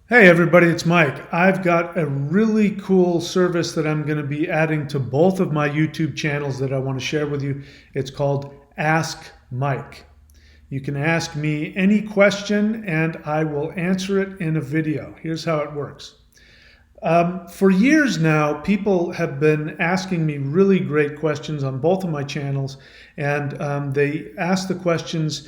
Hey everybody, it's Mike. I've got a really cool service that I'm going to be adding to both of my YouTube channels that I want to share with you. It's called Ask Mike. You can ask me any question and I will answer it in a video. Here's how it works. For years now, people have been asking me really great questions on both of my channels, and they ask the questions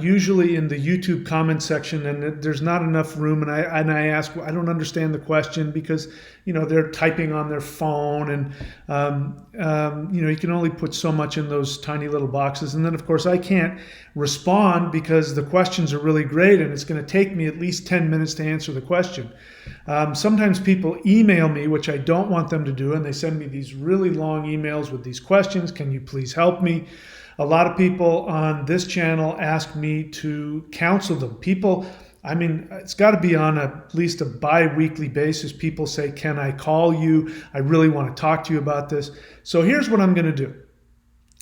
usually in the YouTube comment section, and there's not enough room. And I ask, well, I don't understand the question because they're typing on their phone, and you can only put so much in those tiny little boxes. And then of course I can't respond because the questions are really great, and it's going to take me at least 10 minutes to answer the question. Sometimes people email me, which I don't want them to do, and they send me these really long emails with these questions. Can you please help me? A lot of people on this channel ask me to counsel them. It's got to be on at least a bi-weekly basis. People say, can I call you? I really want to talk to you about this. So here's what I'm going to do.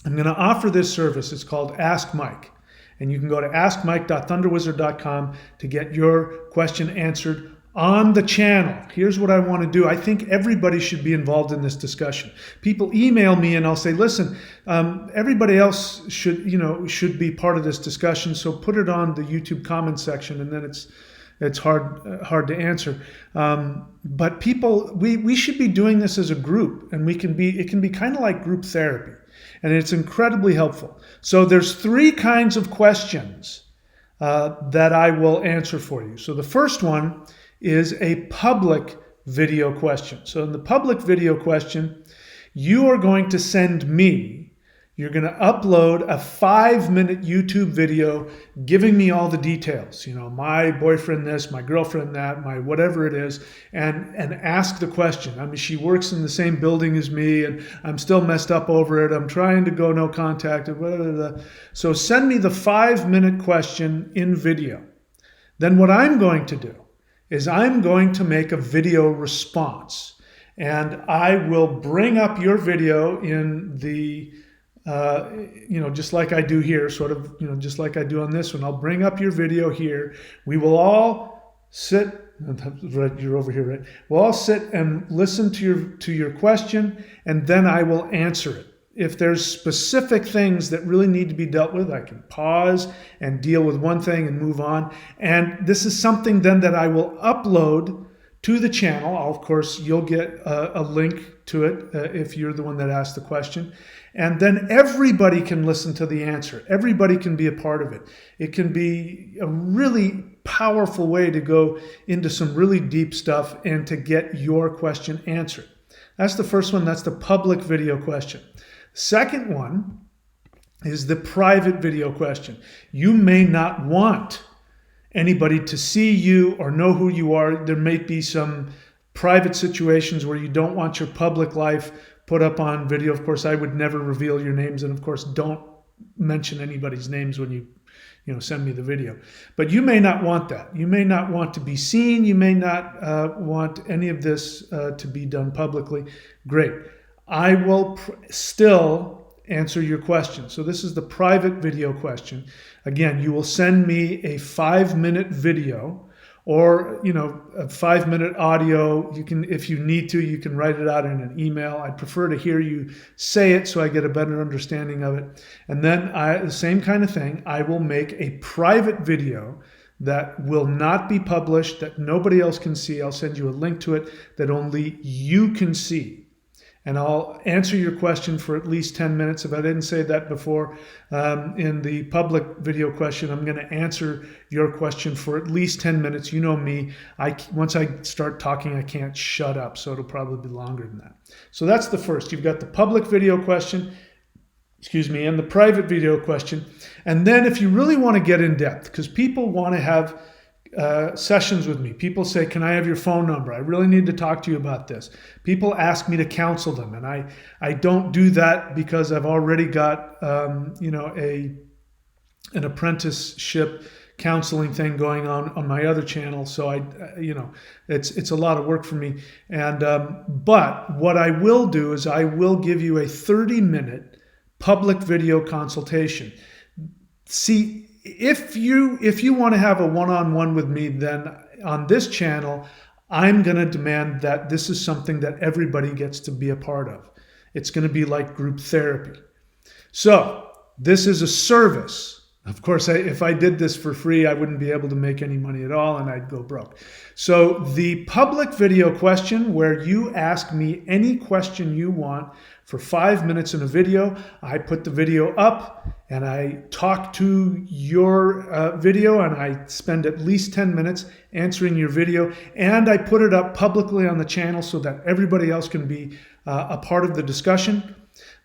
I'm going to offer this service. It's called Ask Mike. And you can go to askmike.thunderwizard.com to get your question answered on the channel. Here's what I want to do. I think everybody should be involved in this discussion. People email me and I'll say, listen, everybody else should be part of this discussion. So put it on the YouTube comment section, and then it's hard to answer. But people, we should be doing this as a group, and it can be kind of like group therapy, and it's incredibly helpful. So there's three kinds of questions that I will answer for you. So the first one is a public video question. So in the public video question, you are going to send me, you're going to upload a 5-minute YouTube video giving me all the details, my boyfriend this, my girlfriend that, my whatever it is, and ask the question. She works in the same building as me, and I'm still messed up over it. I'm trying to go no contact, blah, blah, blah. So send me the 5-minute question in video. Then what I'm going to do is I'm going to make a video response, and I will bring up your video in the, just like I do here, just like I do on this one. I'll bring up your video here. We will all sit, you're over here, right? We'll all sit and listen to your question, and then I will answer it. If there's specific things that really need to be dealt with, I can pause and deal with one thing and move on. And this is something then that I will upload to the channel. Of course, you'll get a link to it if you're the one that asked the question. And then everybody can listen to the answer. Everybody can be a part of it. It can be a really powerful way to go into some really deep stuff and to get your question answered. That's the first one. That's the public video question. Second one is the private video question. You may not want anybody to see you or know who you are. There may be some private situations where you don't want your public life put up on video. Of course, I would never reveal your names, and of course, don't mention anybody's names when you send me the video. But you may not want that. You may not want to be seen. You may not want any of this to be done publicly. Great. I will still answer your question. So this is the private video question. Again, you will send me a 5-minute video, or a 5-minute audio. You can, if you need to, you can write it out in an email. I'd prefer to hear you say it so I get a better understanding of it. And then the same kind of thing, I will make a private video that will not be published, that nobody else can see. I'll send you a link to it that only you can see. And I'll answer your question for at least 10 minutes. If I didn't say that before, in the public video question, I'm going to answer your question for at least 10 minutes. You know me. Once I start talking, I can't shut up, so it'll probably be longer than that. So that's the first. You've got the public video question, and the private video question. And then if you really want to get in depth, because people want to have sessions with me. People say, can I have your phone number? I really need to talk to you about this. People ask me to counsel them, and I don't do that because I've already got an apprenticeship counseling thing going on my other channel. So it's a lot of work for me. And but what I will do is I will give you a 30-minute public video consultation. See, if you want to have a one-on-one with me, then on this channel, I'm going to demand that this is something that everybody gets to be a part of. It's going to be like group therapy. So this is a service. Of course, if I did this for free, I wouldn't be able to make any money at all and I'd go broke. So the public video question, where you ask me any question you want for 5 minutes in a video, I put the video up and I talk to your video, and I spend at least 10 minutes answering your video, and I put it up publicly on the channel so that everybody else can be a part of the discussion.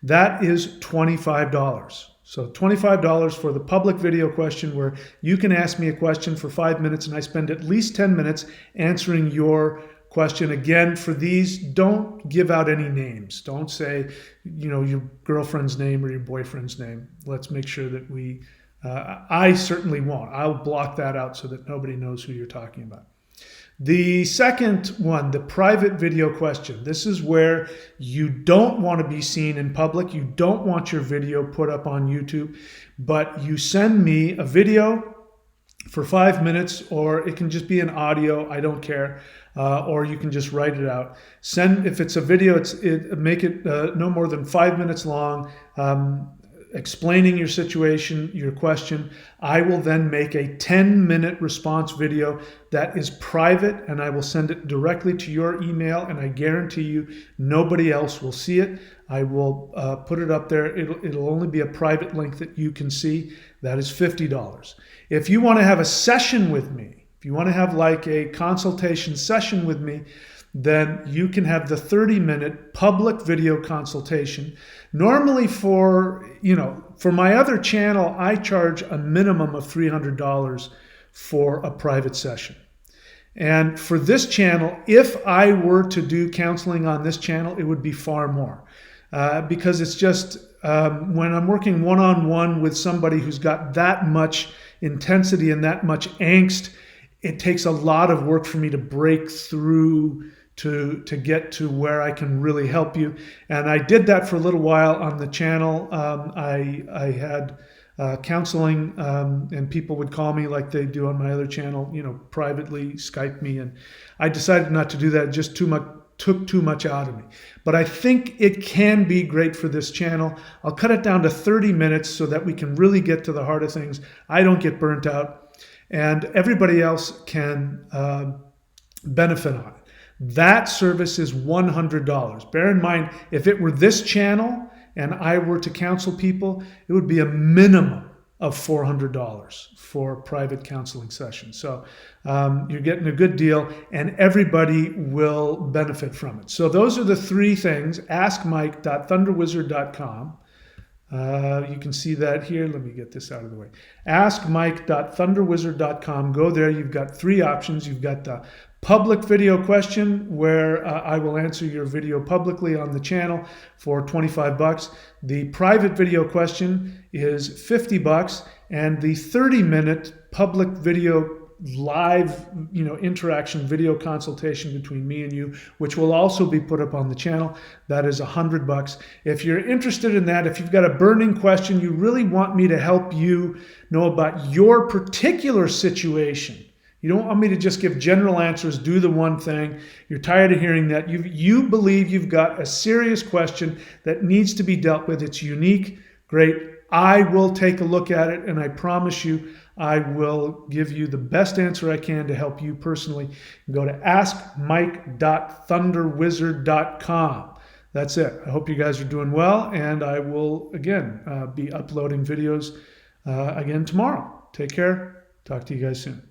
That is $25. So $25 for the public video question, where you can ask me a question for 5 minutes and I spend at least 10 minutes answering your question. Again, for these, don't give out any names. Don't say, your girlfriend's name or your boyfriend's name. Let's make sure that I certainly won't. I'll block that out so that nobody knows who you're talking about. The second one, the private video question. This is where you don't want to be seen in public. You don't want your video put up on YouTube, but you send me a video for 5 minutes, or it can just be an audio. I don't care. Or you can just write it out. If it's a video, make it no more than 5 minutes long, explaining your situation, your question. I will then make a 10-minute response video that is private, and I will send it directly to your email, and I guarantee you nobody else will see it. I will put it up there. It'll only be a private link that you can see. That is $50. If you want to have a session with me, if you want to have like a consultation session with me, then you can have the 30-minute public video consultation. Normally for my other channel, I charge a minimum of $300 for a private session. And for this channel, if I were to do counseling on this channel, it would be far more. Because it's just when I'm working one-on-one with somebody who's got that much intensity and that much angst, it takes a lot of work for me to break through to get to where I can really help you. And I did that for a little while on the channel. I had counseling, and people would call me like they do on my other channel, privately Skype me. And I decided not to do that. Just took too much out of me. But I think it can be great for this channel. I'll cut it down to 30 minutes so that we can really get to the heart of things. I don't get burnt out, and everybody else can benefit on it. That service is $100. Bear in mind, if it were this channel and I were to counsel people, it would be a minimum of $400 for private counseling sessions. So you're getting a good deal, and everybody will benefit from it. So those are the three things. AskMike.thunderwizard.com. You can see that here. Let me get this out of the way. AskMike.thunderwizard.com. Go there. You've got three options. You've got the public video question, where I will answer your video publicly on the channel for $25. The private video question is $50, and the 30-minute public video live interaction video consultation between me and you, which will also be put up on the channel, that is $100. If you're interested in that, if you've got a burning question, you really want me to help you know about your particular situation, you don't want me to just give general answers, do the one thing. You're tired of hearing that. You believe you've got a serious question that needs to be dealt with. It's unique. Great. I will take a look at it, and I promise you I will give you the best answer I can to help you personally. Go to askmike.thunderwizard.com. That's it. I hope you guys are doing well, and I will, again, be uploading videos again tomorrow. Take care. Talk to you guys soon.